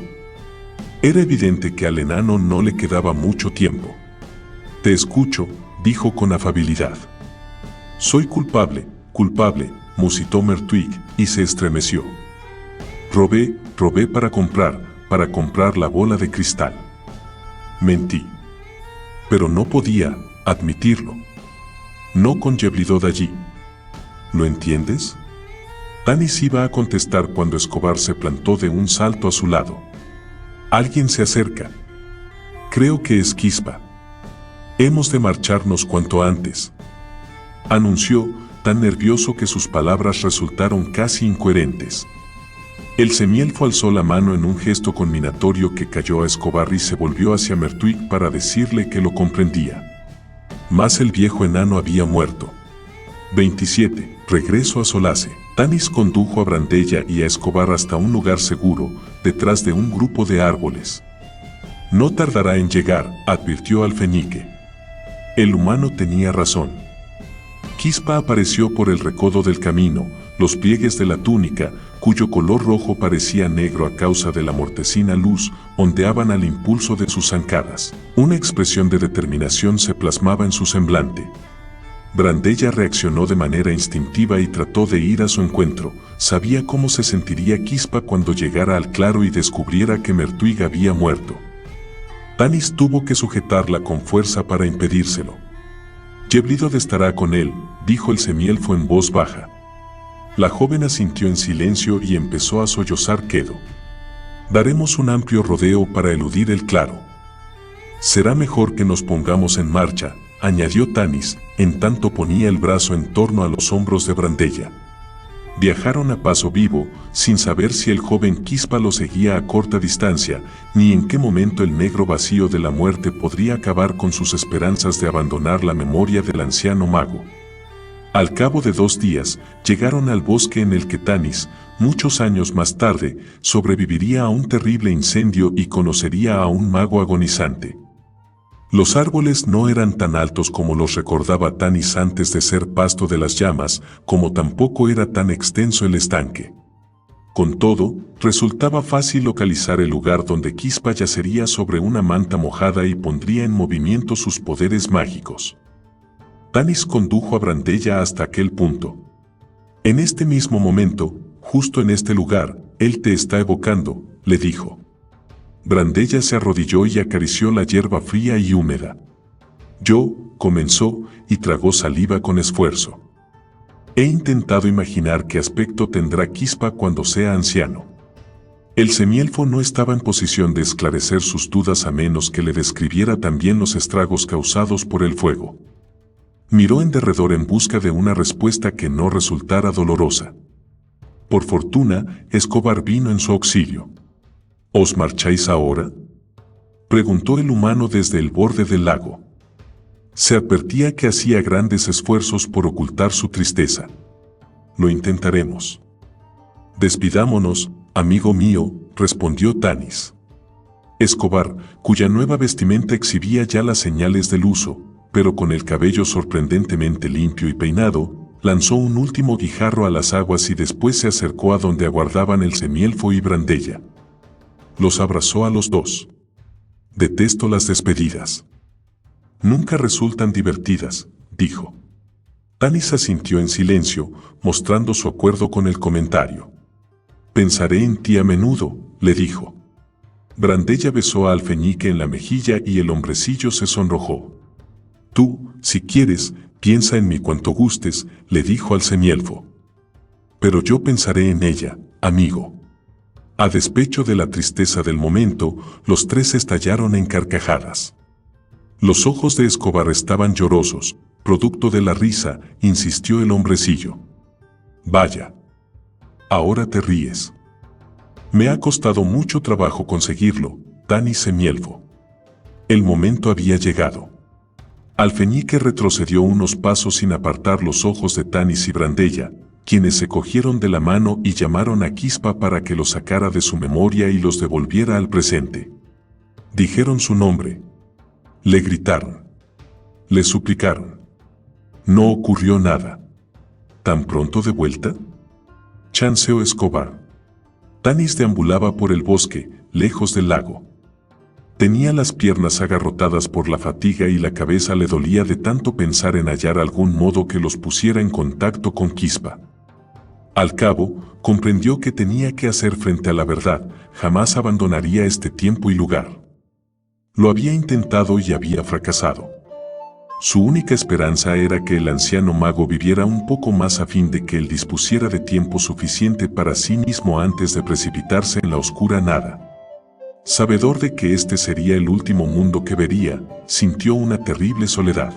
Era evidente que al enano no le quedaba mucho tiempo. «Te escucho», dijo con afabilidad. «Soy culpable», musitó Mertwig, y se estremeció. Robé para comprar la bola de cristal. Mentí. Pero no podía admitirlo. No con Yeblidot allí. ¿Lo entiendes?». Tanis iba a contestar cuando Escobar se plantó de un salto a su lado. «Alguien se acerca. Creo que es Quispa. Hemos de marcharnos cuanto antes», anunció, tan nervioso que sus palabras resultaron casi incoherentes. El semielfo alzó la mano en un gesto conminatorio que cayó a Escobar y se volvió hacia Mertwig para decirle que lo comprendía. Mas el viejo enano había muerto. 27. Regreso a Solace. Tanis condujo a Brandella y a Escobar hasta un lugar seguro, detrás de un grupo de árboles. No tardará en llegar, advirtió Alfeñique. El humano tenía razón. Quispa apareció por el recodo del camino, los pliegues de la túnica, cuyo color rojo parecía negro a causa de la mortecina luz, ondeaban al impulso de sus zancadas. Una expresión de determinación se plasmaba en su semblante. Brandella reaccionó de manera instintiva y trató de ir a su encuentro. Sabía cómo se sentiría Quispa cuando llegara al claro y descubriera que Mertuig había muerto. Tanis tuvo que sujetarla con fuerza para impedírselo. Yeblidod estará con él, dijo el semielfo en voz baja. La joven asintió en silencio y empezó a sollozar quedo. Daremos un amplio rodeo para eludir el claro. Será mejor que nos pongamos en marcha, añadió Tanis, en tanto ponía el brazo en torno a los hombros de Brandella. Viajaron a paso vivo, sin saber si el joven Quispa lo seguía a corta distancia, ni en qué momento el negro vacío de la muerte podría acabar con sus esperanzas de abandonar la memoria del anciano mago. Al cabo de 2 días, llegaron al bosque en el que Tanis, muchos años más tarde, sobreviviría a un terrible incendio y conocería a un mago agonizante. Los árboles no eran tan altos como los recordaba Tanis antes de ser pasto de las llamas, como tampoco era tan extenso el estanque. Con todo, resultaba fácil localizar el lugar donde Quispa yacería sobre una manta mojada y pondría en movimiento sus poderes mágicos. Tanis condujo a Brandella hasta aquel punto. En este mismo momento, justo en este lugar, él te está evocando, le dijo. Brandella se arrodilló y acarició la hierba fría y húmeda. Comenzó, y tragó saliva con esfuerzo. He intentado imaginar qué aspecto tendrá Quispa cuando sea anciano. El semielfo no estaba en posición de esclarecer sus dudas a menos que le describiera también los estragos causados por el fuego. Miró en derredor en busca de una respuesta que no resultara dolorosa. Por fortuna, Escobar vino en su auxilio. ¿Os marcháis ahora?, preguntó el humano desde el borde del lago. Se advertía que hacía grandes esfuerzos por ocultar su tristeza. Lo intentaremos. Despidámonos, amigo mío, respondió Tanis. Escobar, cuya nueva vestimenta exhibía ya las señales del uso, pero con el cabello sorprendentemente limpio y peinado, lanzó un último guijarro a las aguas y después se acercó a donde aguardaban el semielfo y Brandella. Los abrazó a los dos. Detesto las despedidas. Nunca resultan divertidas, dijo. Tanis asintió en silencio, mostrando su acuerdo con el comentario. Pensaré en ti a menudo, le dijo. Brandella besó a Alfeñique en la mejilla y el hombrecillo se sonrojó. Tú, si quieres, piensa en mí cuanto gustes, le dijo al semielfo. Pero yo pensaré en ella, amigo. A despecho de la tristeza del momento, los tres estallaron en carcajadas. Los ojos de Escobar estaban llorosos, producto de la risa, insistió el hombrecillo. Vaya. Ahora te ríes. Me ha costado mucho trabajo conseguirlo, Tanis semielfo. El momento había llegado. Alfeñique retrocedió unos pasos sin apartar los ojos de Tanis y Brandella, quienes se cogieron de la mano y llamaron a Quispa para que los sacara de su memoria y los devolviera al presente. Dijeron su nombre. Le gritaron. Le suplicaron. No ocurrió nada. ¿Tan pronto de vuelta?, chanceó Escobar. Tanis deambulaba por el bosque, lejos del lago. Tenía las piernas agarrotadas por la fatiga y la cabeza le dolía de tanto pensar en hallar algún modo que los pusiera en contacto con Quispa. Al cabo, comprendió que tenía que hacer frente a la verdad, jamás abandonaría este tiempo y lugar. Lo había intentado y había fracasado. Su única esperanza era que el anciano mago viviera un poco más a fin de que él dispusiera de tiempo suficiente para sí mismo antes de precipitarse en la oscura nada. Sabedor de que este sería el último mundo que vería, sintió una terrible soledad.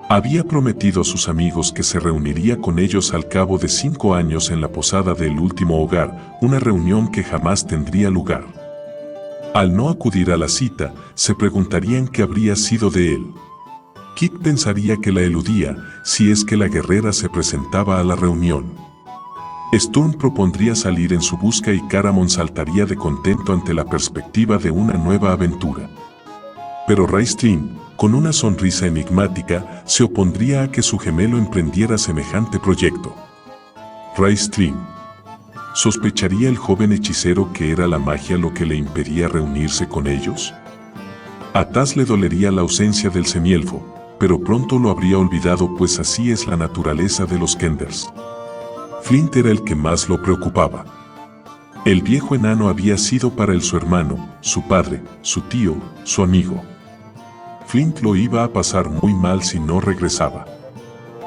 Había prometido a sus amigos que se reuniría con ellos al cabo de 5 años en la posada del último hogar, una reunión que jamás tendría lugar. Al no acudir a la cita, se preguntarían qué habría sido de él. Kit pensaría que la eludía si es que la guerrera se presentaba a la reunión. Storm propondría salir en su busca y Caramon saltaría de contento ante la perspectiva de una nueva aventura. Pero Raistlin, con una sonrisa enigmática, se opondría a que su gemelo emprendiera semejante proyecto. Raistlin. ¿Sospecharía el joven hechicero que era la magia lo que le impedía reunirse con ellos? A Taz le dolería la ausencia del semielfo, pero pronto lo habría olvidado, pues así es la naturaleza de los Kenders. Flint era el que más lo preocupaba. El viejo enano había sido para él su hermano, su padre, su tío, su amigo. Flint lo iba a pasar muy mal si no regresaba.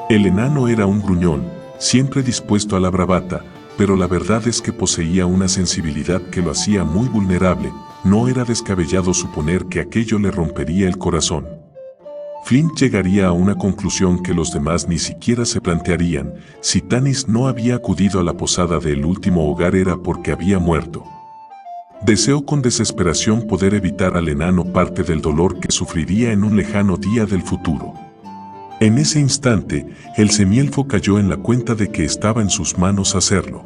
El enano era un gruñón, siempre dispuesto a la bravata, pero la verdad es que poseía una sensibilidad que lo hacía muy vulnerable. No era descabellado suponer que aquello le rompería el corazón. Flint llegaría a una conclusión que los demás ni siquiera se plantearían: si Tanis no había acudido a la posada del último hogar era porque había muerto. Deseó con desesperación poder evitar al enano parte del dolor que sufriría en un lejano día del futuro. En ese instante, el semielfo cayó en la cuenta de que estaba en sus manos hacerlo.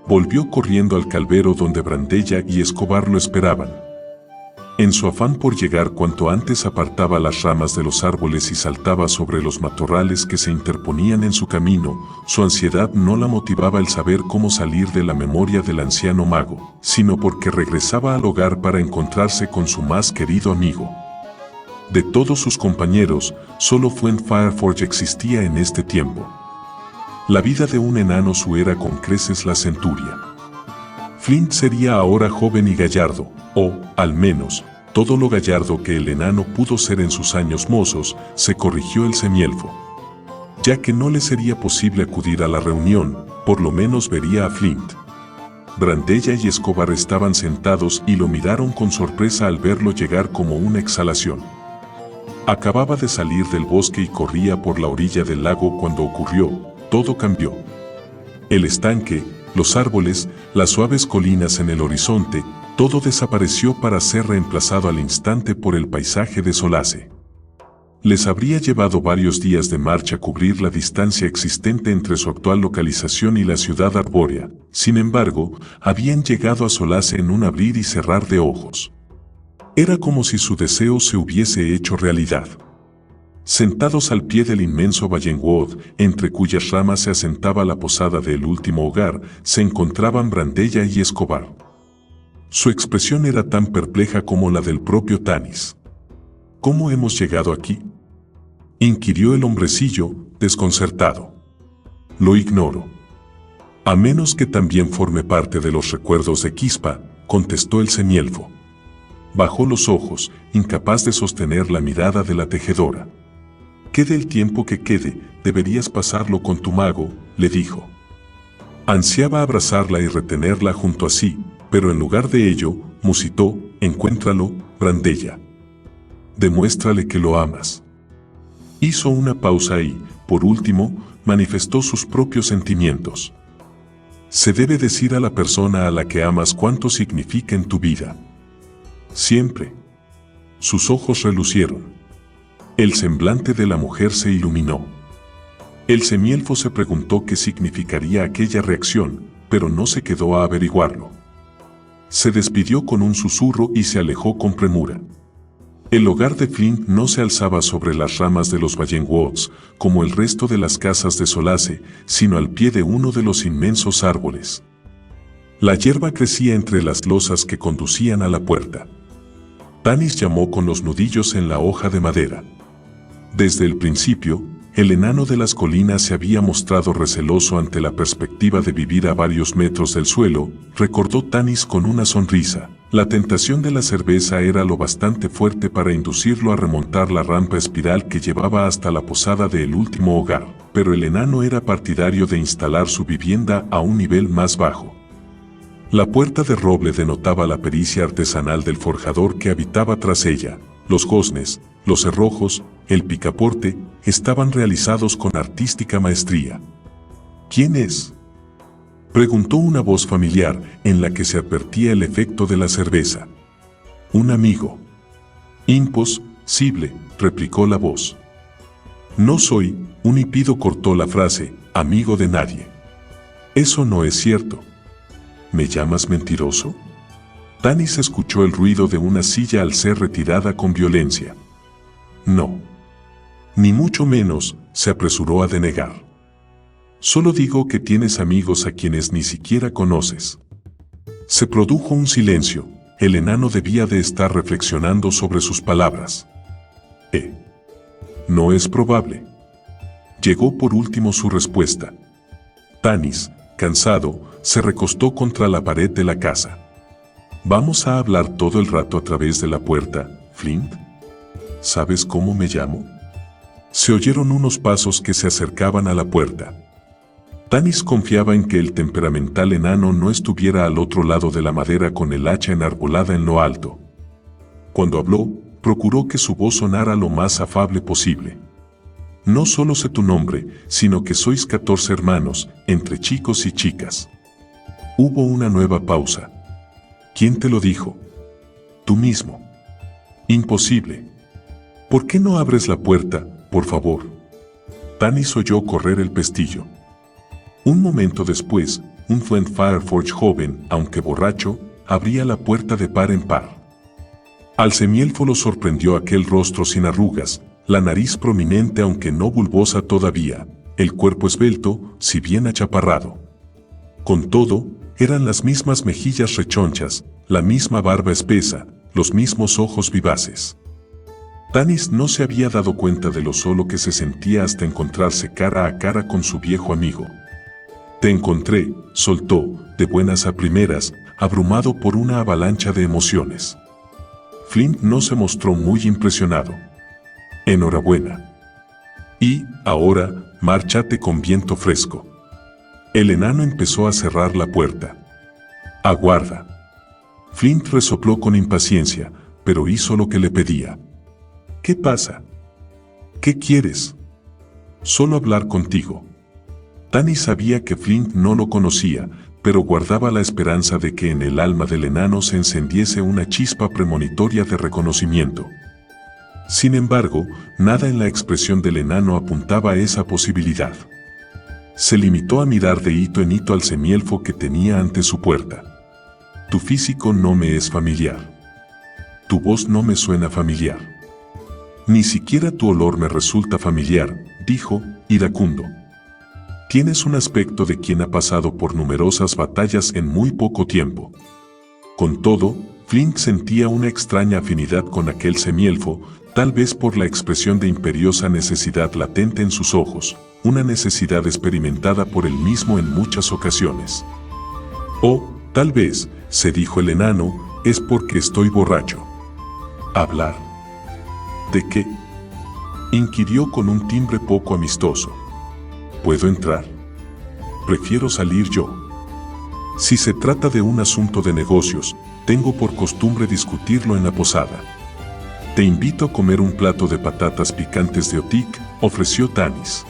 Volvió corriendo al calvero donde Brandella y Escobar lo esperaban. En su afán por llegar cuanto antes apartaba las ramas de los árboles y saltaba sobre los matorrales que se interponían en su camino. Su ansiedad no la motivaba el saber cómo salir de la memoria del anciano mago, sino porque regresaba al hogar para encontrarse con su más querido amigo. De todos sus compañeros, solo Fireforge existía en este tiempo. La vida de un enano suera con creces la centuria. Flint sería ahora joven y gallardo, o, al menos, todo lo gallardo que el enano pudo ser en sus años mozos, se corrigió el semielfo. Ya que no le sería posible acudir a la reunión, por lo menos vería a Flint. Brandella y Escobar estaban sentados y lo miraron con sorpresa al verlo llegar como una exhalación. Acababa de salir del bosque y corría por la orilla del lago cuando ocurrió. Todo cambió. El estanque, los árboles, las suaves colinas en el horizonte, todo desapareció para ser reemplazado al instante por el paisaje de Solace. Les habría llevado varios días de marcha cubrir la distancia existente entre su actual localización y la ciudad arbórea. Sin embargo, habían llegado a Solace en un abrir y cerrar de ojos. Era como si su deseo se hubiese hecho realidad. Sentados al pie del inmenso Vallenwood, entre cuyas ramas se asentaba la posada del último hogar, se encontraban Brandella y Escobar. Su expresión era tan perpleja como la del propio Tanis. ¿Cómo hemos llegado aquí?, inquirió el hombrecillo, desconcertado. Lo ignoro. A menos que también forme parte de los recuerdos de Quispa, contestó el semielfo. Bajó los ojos, incapaz de sostener la mirada de la tejedora. Quede el tiempo que quede, deberías pasarlo con tu mago, le dijo. Ansiaba abrazarla y retenerla junto a sí, pero en lugar de ello, musitó: encuéntralo, Brandella. Demuéstrale que lo amas. Hizo una pausa y, por último, manifestó sus propios sentimientos. Se debe decir a la persona a la que amas cuánto significa en tu vida. Siempre. Sus ojos relucieron. El semblante de la mujer se iluminó. El semielfo se preguntó qué significaría aquella reacción, pero no se quedó a averiguarlo. Se despidió con un susurro y se alejó con premura. El hogar de Flint no se alzaba sobre las ramas de los Vallenwoods, como el resto de las casas de Solace, sino al pie de uno de los inmensos árboles. La hierba crecía entre las losas que conducían a la puerta. Tanis llamó con los nudillos en la hoja de madera. Desde el principio, el enano de las colinas se había mostrado receloso ante la perspectiva de vivir a varios metros del suelo, recordó Tanis con una sonrisa. La tentación de la cerveza era lo bastante fuerte para inducirlo a remontar la rampa espiral que llevaba hasta la posada del último hogar, pero el enano era partidario de instalar su vivienda a un nivel más bajo. La puerta de roble denotaba la pericia artesanal del forjador que habitaba tras ella. Los goznes, los cerrojos, el picaporte, estaban realizados con artística maestría. ¿Quién es?, preguntó una voz familiar, en la que se advertía el efecto de la cerveza. Un amigo. Imposible, replicó la voz. No soy, un hipido cortó la frase, amigo de nadie. Eso no es cierto. ¿Me llamas mentiroso? Tanis escuchó el ruido de una silla al ser retirada con violencia. No. Ni mucho menos, se apresuró a denegar. Solo digo que tienes amigos a quienes ni siquiera conoces. Se produjo un silencio. El enano debía de estar reflexionando sobre sus palabras. No es probable. Llegó por último su respuesta. Tanis, cansado, se recostó contra la pared de la casa. ¿Vamos a hablar todo el rato a través de la puerta, Flint? ¿Sabes cómo me llamo? Se oyeron unos pasos que se acercaban a la puerta. Tanis confiaba en que el temperamental enano no estuviera al otro lado de la madera con el hacha enarbolada en lo alto. Cuando habló, procuró que su voz sonara lo más afable posible. No solo sé tu nombre, sino que sois 14 hermanos, entre chicos y chicas. Hubo una nueva pausa. ¿Quién te lo dijo? Tú mismo. Imposible. ¿Por qué no abres la puerta, por favor? Tanis oyó correr el pestillo. Un momento después, un Flint Fireforge joven, aunque borracho, abría la puerta de par en par. Al semielfo lo sorprendió aquel rostro sin arrugas, la nariz prominente aunque no bulbosa todavía, el cuerpo esbelto, si bien achaparrado. Con todo, eran las mismas mejillas rechonchas, la misma barba espesa, los mismos ojos vivaces. Tanis no se había dado cuenta de lo solo que se sentía hasta encontrarse cara a cara con su viejo amigo. Te encontré, soltó, de buenas a primeras, abrumado por una avalancha de emociones. Flint no se mostró muy impresionado. Enhorabuena. Y, ahora, márchate con viento fresco. El enano empezó a cerrar la puerta. Aguarda. Flint resopló con impaciencia, pero hizo lo que le pedía. ¿Qué pasa? ¿Qué quieres? Solo hablar contigo. Tanis sabía que Flint no lo conocía, pero guardaba la esperanza de que en el alma del enano se encendiese una chispa premonitoria de reconocimiento. Sin embargo, nada en la expresión del enano apuntaba a esa posibilidad. Se limitó a mirar de hito en hito al semielfo que tenía ante su puerta. Tu físico no me es familiar. Tu voz no me suena familiar. Ni siquiera tu olor me resulta familiar, dijo, iracundo. Tienes un aspecto de quien ha pasado por numerosas batallas en muy poco tiempo. Con todo, Flint sentía una extraña afinidad con aquel semielfo, tal vez por la expresión de imperiosa necesidad latente en sus ojos, una necesidad experimentada por él mismo en muchas ocasiones. O, tal vez, se dijo el enano, es porque estoy borracho. ¿Hablar? ¿De qué? Inquirió con un timbre poco amistoso. ¿Puedo entrar? Prefiero salir yo. Si se trata de un asunto de negocios, tengo por costumbre discutirlo en la posada. Te invito a comer un plato de patatas picantes de Otik, ofreció Tanis.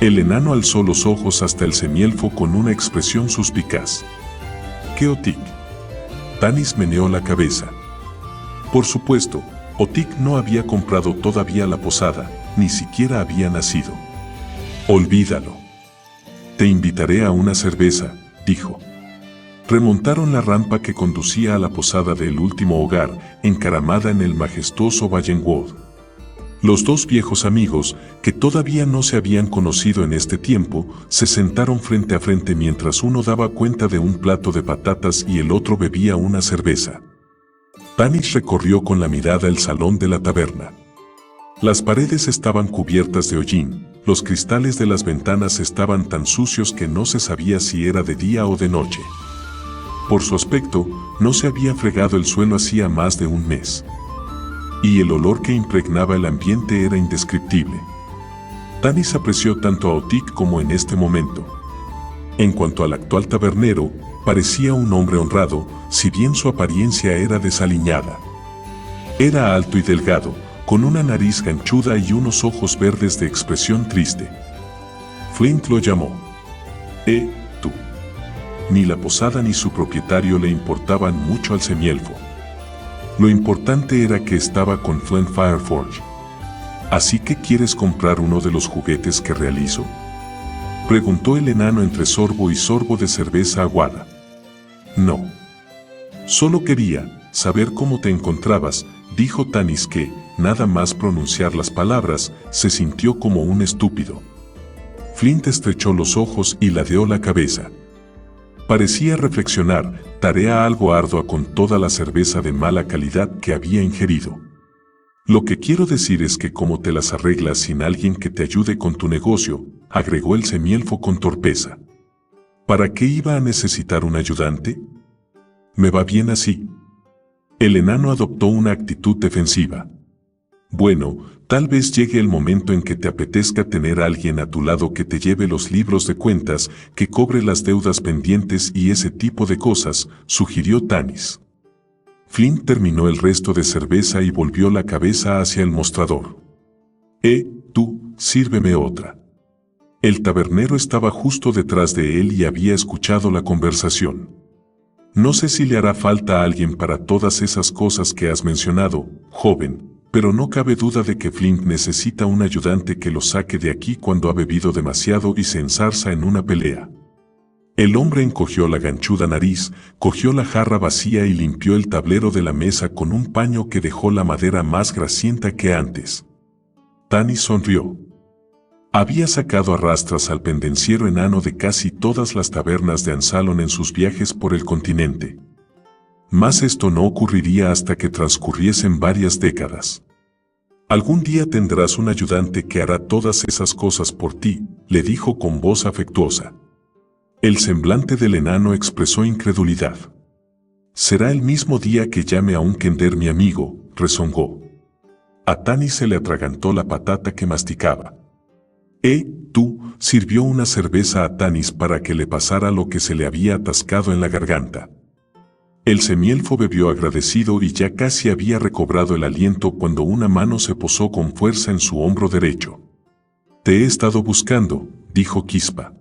El enano alzó los ojos hasta el semielfo con una expresión suspicaz. ¿Qué Otik? Tanis meneó la cabeza. Por supuesto, Otik no había comprado todavía la posada, ni siquiera había nacido. Olvídalo. Te invitaré a una cerveza, dijo. Remontaron la rampa que conducía a la posada del último hogar, encaramada en el majestuoso Vallenwood. Los dos viejos amigos, que todavía no se habían conocido en este tiempo, se sentaron frente a frente mientras uno daba cuenta de un plato de patatas y el otro bebía una cerveza. Tanis recorrió con la mirada el salón de la taberna. Las paredes estaban cubiertas de hollín, los cristales de las ventanas estaban tan sucios que no se sabía si era de día o de noche. Por su aspecto, no se había fregado el suelo hacía más de un mes. Y el olor que impregnaba el ambiente era indescriptible. Tanis apreció tanto a Otik como en este momento. En cuanto al actual tabernero, parecía un hombre honrado, si bien su apariencia era desaliñada. Era alto y delgado, con una nariz ganchuda y unos ojos verdes de expresión triste. Flint lo llamó. Tú. Ni la posada ni su propietario le importaban mucho al semielfo. Lo importante era que estaba con Flint Fireforge. ¿Así que quieres comprar uno de los juguetes que realizo?, preguntó el enano entre sorbo y sorbo de cerveza aguada. No. Solo quería saber cómo te encontrabas, dijo Tanis que, nada más pronunciar las palabras, se sintió como un estúpido. Flint estrechó los ojos y ladeó la cabeza. Parecía reflexionar, tarea algo ardua con toda la cerveza de mala calidad que había ingerido. Lo que quiero decir es que cómo te las arreglas sin alguien que te ayude con tu negocio, agregó el semielfo con torpeza. ¿Para qué iba a necesitar un ayudante? Me va bien así. El enano adoptó una actitud defensiva. Bueno, tal vez llegue el momento en que te apetezca tener a alguien a tu lado que te lleve los libros de cuentas, que cobre las deudas pendientes y ese tipo de cosas, sugirió Tanis. Flint terminó el resto de cerveza y volvió la cabeza hacia el mostrador. Tú, sírveme otra. El tabernero estaba justo detrás de él y había escuchado la conversación. No sé si le hará falta a alguien para todas esas cosas que has mencionado, joven, pero no cabe duda de que Flint necesita un ayudante que lo saque de aquí cuando ha bebido demasiado y se enzarza en una pelea. El hombre encogió la ganchuda nariz, cogió la jarra vacía y limpió el tablero de la mesa con un paño que dejó la madera más grasienta que antes. Tanis sonrió. Había sacado a rastras al pendenciero enano de casi todas las tabernas de Ansalon en sus viajes por el continente. Mas esto no ocurriría hasta que transcurriesen varias décadas. Algún día tendrás un ayudante que hará todas esas cosas por ti, le dijo con voz afectuosa. El semblante del enano expresó incredulidad. Será el mismo día que llame a un kender mi amigo, rezongó. A Tanis se le atragantó la patata que masticaba. Tú, sirvió una cerveza a Tanis para que le pasara lo que se le había atascado en la garganta. El semielfo bebió agradecido y ya casi había recobrado el aliento cuando una mano se posó con fuerza en su hombro derecho. Te he estado buscando, dijo Quispa.